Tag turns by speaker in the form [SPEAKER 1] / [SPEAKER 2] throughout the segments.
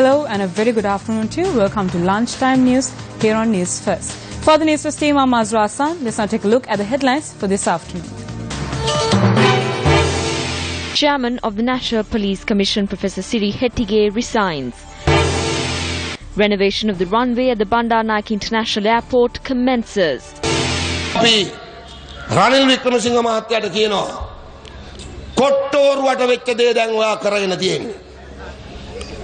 [SPEAKER 1] Hello and a very good afternoon to you. Welcome to Lunchtime News here on News First. For the Newsfirst team, I'm Mazra Hassan. Let's now take a look at the headlines for this afternoon.
[SPEAKER 2] Chairman of the National Police Commission, Professor Siri Hettige, resigns. Renovation of the runway at the Bandar Naik International Airport commences.
[SPEAKER 3] Ranil Wickremesinghe මහත්තයාට කියනවා කොට්ටෝරුවට වෙච්ච දේ දැන් ඔයා කරගෙන තියෙන්නේ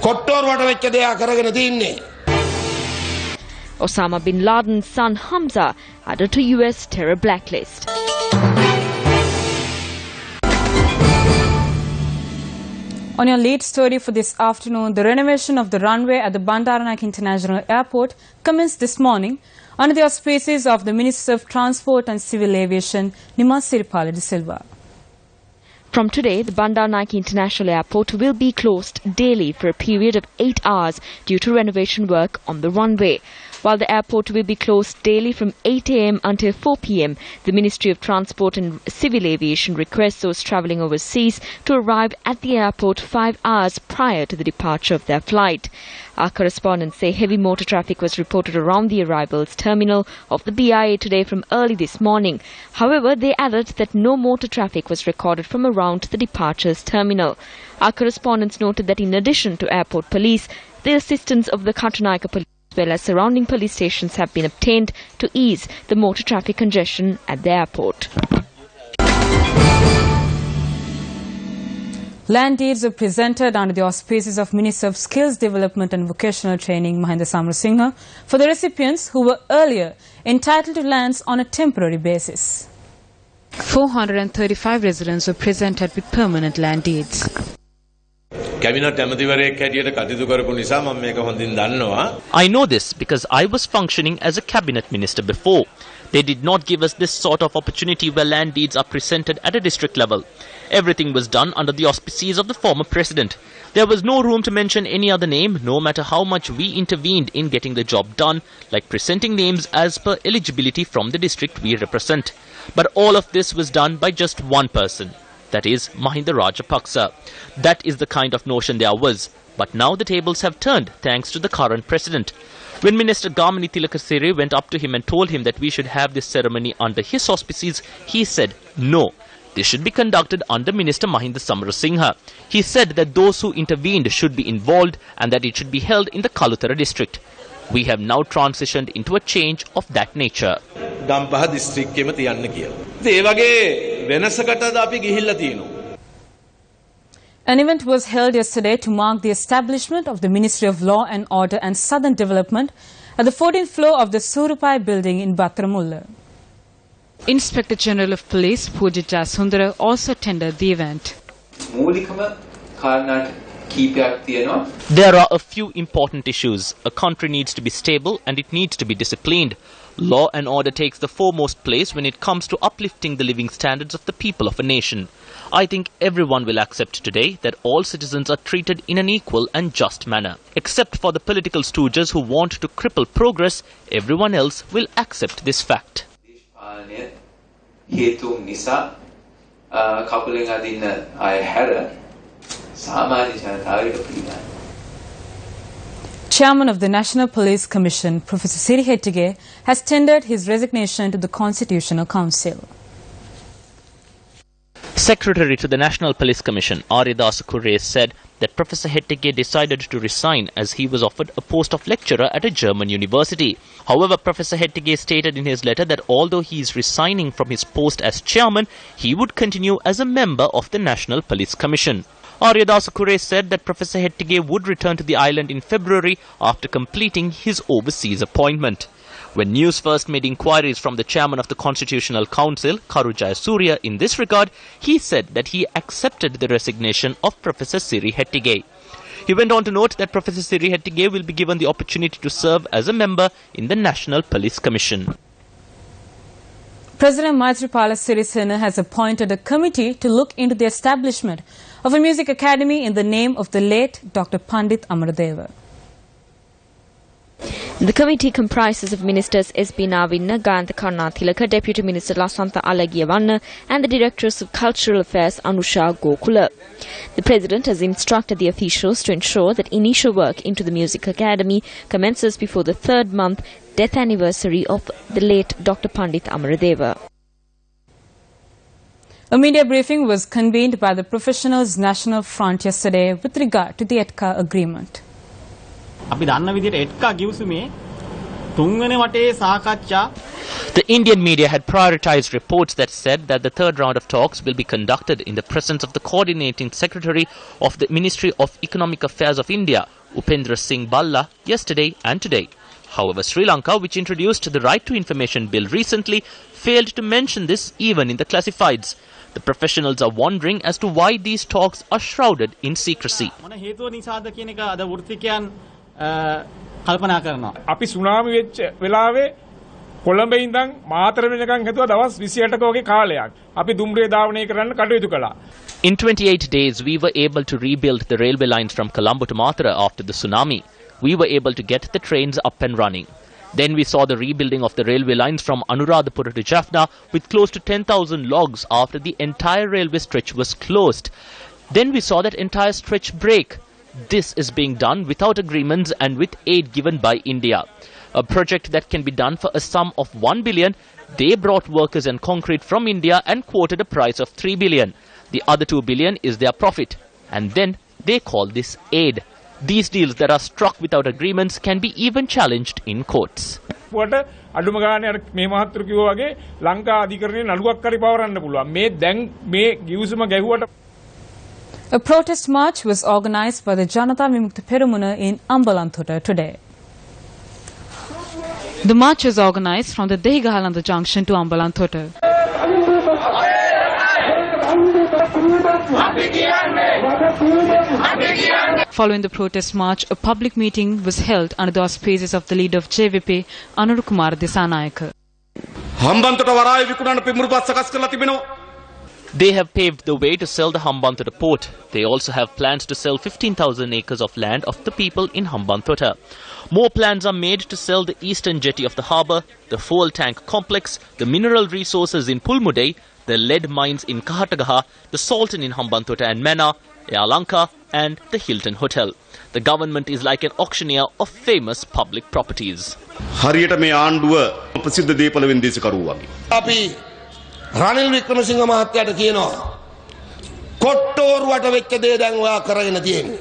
[SPEAKER 3] කොට්ටෝරුවට වෙච්ච දේ ඔයා කරගෙන තින්නේ
[SPEAKER 2] Osama bin Laden's son Hamza added to US terror blacklist.
[SPEAKER 1] On your lead story for this afternoon, the renovation of the runway at the Bandar Naik International Airport commenced this morning under the auspices of the Minister of Transport and Civil Aviation, Nima Siripala de Silva.
[SPEAKER 2] From today, the Bandar Naik International Airport will be closed daily for a period of 8 hours due to renovation work on the runway. While the airport will be closed daily from 8 a.m. until 4 p.m., the Ministry of Transport and Civil Aviation requests those travelling overseas to arrive at the airport 5 hours prior to the departure of their flight. Our correspondents say heavy motor traffic was reported around the arrivals terminal of the BIA today from early this morning. However, they added that no motor traffic was recorded from around the departures terminal. Our correspondents noted that in addition to airport police, the assistance of the Katunayaka police as well as surrounding police stations have been obtained to ease the motor traffic congestion at the airport.
[SPEAKER 1] Land deeds were presented under the auspices of Minister of Skills Development and Vocational Training, Mahinda Samarasinha, for the recipients who were earlier entitled to lands on a temporary basis. 435 residents were presented with permanent land deeds.
[SPEAKER 4] I know this because I was functioning as a cabinet minister before. They did not give us this sort of opportunity where land deeds are presented at a district level. Everything was done under the auspices of the former president. There was no room to mention any other name, no matter how much we intervened in getting the job done, like presenting names as per eligibility from the district we represent. But all of this was done by just one person. That is Mahinda Rajapaksa. That is the kind of notion there was. But now the tables have turned thanks to the current president. When Minister Gamani Tilakasiri went up to him and told him that we should have this ceremony under his auspices, he said no. This should be conducted under Minister Mahinda Samarasinha. He said that those who intervened should be involved and that it should be held in the Kalutara district. We have now transitioned into a change of that nature.
[SPEAKER 1] An event was held yesterday to mark the establishment of the Ministry of Law and Order and Southern Development at the 14th floor of the Surupai building in Batramulla. Inspector General of Police Pujita Sundara also attended the event.
[SPEAKER 4] There are a few important issues. A country needs to be stable and it needs to be disciplined. Law and order takes the foremost place when it comes to uplifting the living standards of the people of a nation. I think everyone will accept today that all citizens are treated in an equal and just manner. Except for the political stooges who want to cripple progress, everyone else will accept this fact.
[SPEAKER 1] Chairman of the National Police Commission, Professor Siri Hettige, has tendered his resignation to the Constitutional Council.
[SPEAKER 4] Secretary to the National Police Commission, Aryadas Kure, said that Professor Hettige decided to resign as he was offered a post of lecturer at a German university. However, Professor Hettige stated in his letter that although he is resigning from his post as chairman, he would continue as a member of the National Police Commission. Aryadas Kure said that Professor Hettige would return to the island in February after completing his overseas appointment. When News First made inquiries from the chairman of the Constitutional Council, Karujaya Surya, in this regard, he said that he accepted the resignation of Professor Siri Hettige. He went on to note that Professor Siri Hettige will be given the opportunity to serve as a member in the National Police Commission.
[SPEAKER 1] President Maithripala Sirisena has appointed a committee to look into the establishment of a music academy in the name of the late Dr. Pandit Amaradeva.
[SPEAKER 2] The committee comprises of Ministers S.B. Navinna, Gayantha Karnathilaka, Deputy Minister Lasantha Alagiyawanna and the Directors of Cultural Affairs Anusha Gokula. The President has instructed the officials to ensure that initial work into the Music Academy commences before the 3rd month death anniversary of the late Dr. Pandit Amaradeva.
[SPEAKER 1] A media briefing was convened by the Professionals National Front yesterday with regard to the ETCA agreement.
[SPEAKER 4] The Indian media had prioritized reports that said that the 3rd round of talks will be conducted in the presence of the Coordinating Secretary of the Ministry of Economic Affairs of India, Upendra Singh Balla, yesterday and today. However, Sri Lanka, which introduced the Right to Information Bill recently, failed to mention this even in the classifieds. The professionals are wondering as to why these talks are shrouded in secrecy.
[SPEAKER 5] අපි tsunami වෙච්ච වෙලාවේ කොළඹ ඉඳන් මාතර වෙනකන් හිතුවා දවස් 28ක වගේ කාලයක්. අපි දුම්රිය ධාවනය කරන්න කටයුතු කළා.
[SPEAKER 4] In 28 days, we were able to rebuild the railway lines from Colombo to Mathura after the tsunami. We were able to get the trains up and running. Then we saw the rebuilding of the railway lines from Anuradhapura to Jaffna with close to 10,000 logs after the entire railway stretch was closed. Then we saw that entire stretch break. This is being done without agreements and with aid given by India. A project that can be done for a sum of 1 billion. They brought workers and concrete from India and quoted a price of 3 billion. The other 2 billion is their profit. And then they call this aid. These deals that are struck without agreements can be even challenged in courts.
[SPEAKER 5] අඩුම ගානේ අර මේ මහත්තුරු කිව්වා වගේ ලංකා අධිකරණයේ නඩුවක් හරි පවරන්න පුළුවන්. මේ දැන් මේ ගිවිසුම ගැහුවට.
[SPEAKER 1] A protest march was organized by the Janata Vimukta Perumuna in Ambalanthota today. The march was organized from the Dehigahalanda junction to Ambalanthota. Following the protest march, a public meeting was held under the auspices of the leader of JVP, Anuruddha Kumar Disanayaka.
[SPEAKER 4] They have paved the way to sell the Hambantota port. They also have plans to sell 15,000 acres of land of the people in Hambantota. More plans are made to sell the eastern jetty of the harbour, the fuel tank complex, the mineral resources in Pulmudai, the lead mines in Kahatagaha, the Sultan in Hambantota and Mena, Lanka and the Hilton Hotel. The government is like an auctioneer of famous public properties.
[SPEAKER 3] Ranil Wickremesinghe මහත්තයාට කියනවා කොට්ටෝරුවට වෙච්ච දේ දැන් ඔයා කරගෙන තියෙන්නේ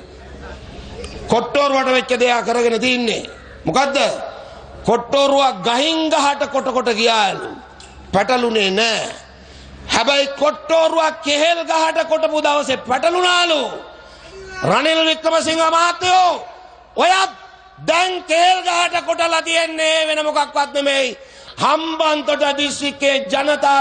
[SPEAKER 3] කොට්ටෝරුවට වෙච්ච දේ ඔයා කරගෙන තින්නේ මොකද්ද කොට්ටෝරුව ගහින් ගහට කොට කොට ගියාලු පැටලුනේ නැහැ හැබැයි කොට්ටෝරුව කෙහෙල් ගහට කොටපු දවසේ පැටලුණාලු රනිල් වික්‍රමසිංහ මහත්තයෝ ඔයා දැන් කෙහෙල් ගහට කොටලා තියන්නේ වෙන මොකක්වත් නෙමෙයි හම්බන්තොට දිස්ත්‍රික්කයේ ජනතා.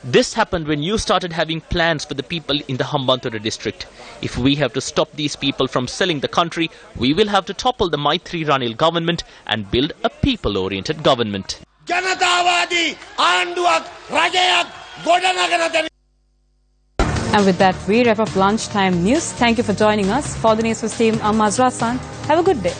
[SPEAKER 4] This happened when you started having plans for the people in the Hambantota district. If we have to stop these people from selling the country, we will have to topple the Maitri Ranil government and build a people-oriented government.
[SPEAKER 1] And with that, we wrap up lunchtime news. Thank you for joining us. For the Newsfirst team, I'm Mazra Hassan. Have a good day.